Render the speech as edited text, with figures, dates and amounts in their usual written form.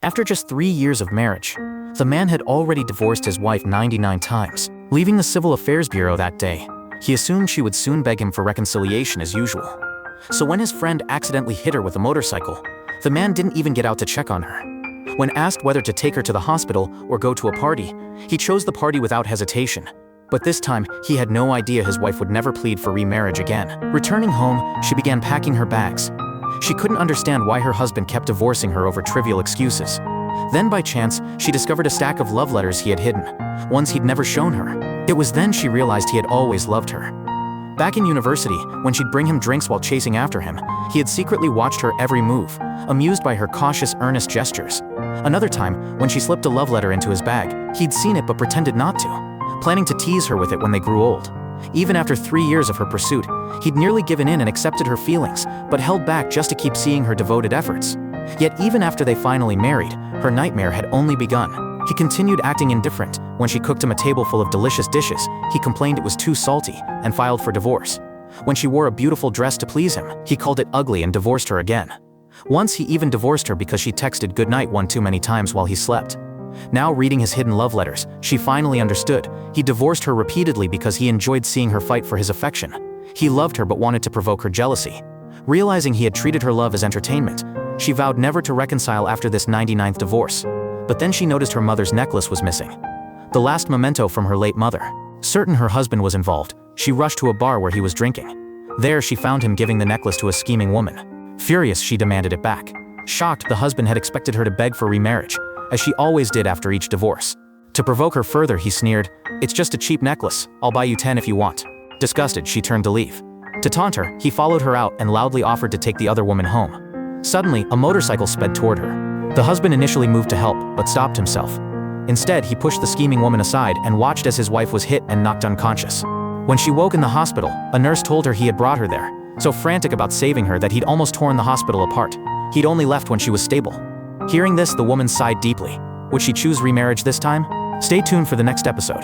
After just 3 years of marriage, the man had already divorced his wife 99 times. Leaving the Civil Affairs Bureau that day, he assumed she would soon beg him for reconciliation as usual. So when his friend accidentally hit her with a motorcycle, the man didn't even get out to check on her. When asked whether to take her to the hospital or go to a party, he chose the party without hesitation. But this time, he had no idea his wife would never plead for remarriage again. Returning home, she began packing her bags. She couldn't understand why her husband kept divorcing her over trivial excuses. Then by chance, she discovered a stack of love letters he had hidden, ones he'd never shown her. It was then she realized he had always loved her. Back in university, when she'd bring him drinks while chasing after him, he had secretly watched her every move, amused by her cautious, earnest gestures. Another time, when she slipped a love letter into his bag, he'd seen it but pretended not to, planning to tease her with it when they grew old. Even after 3 years of her pursuit, he'd nearly given in and accepted her feelings, but held back just to keep seeing her devoted efforts. Yet even after they finally married, her nightmare had only begun. He continued acting indifferent. When she cooked him a table full of delicious dishes, he complained it was too salty and filed for divorce. When she wore a beautiful dress to please him, he called it ugly and divorced her again. Once he even divorced her because she texted goodnight one too many times while he slept. Now reading his hidden love letters, she finally understood. He divorced her repeatedly because he enjoyed seeing her fight for his affection. He loved her but wanted to provoke her jealousy. Realizing he had treated her love as entertainment, she vowed never to reconcile after this 99th divorce. But then she noticed her mother's necklace was missing. The last memento from her late mother. Certain her husband was involved, she rushed to a bar where he was drinking. There she found him giving the necklace to a scheming woman. Furious, she demanded it back. Shocked, the husband had expected her to beg for remarriage, as she always did after each divorce. To provoke her further, he sneered, "It's just a cheap necklace, I'll buy you 10 if you want." Disgusted, she turned to leave. To taunt her, he followed her out and loudly offered to take the other woman home. Suddenly, a motorcycle sped toward her. The husband initially moved to help, but stopped himself. Instead, he pushed the scheming woman aside and watched as his wife was hit and knocked unconscious. When she woke in the hospital, a nurse told her he had brought her there, so frantic about saving her that he'd almost torn the hospital apart. He'd only left when she was stable. Hearing this, the woman sighed deeply. Would she choose remarriage this time? Stay tuned for the next episode.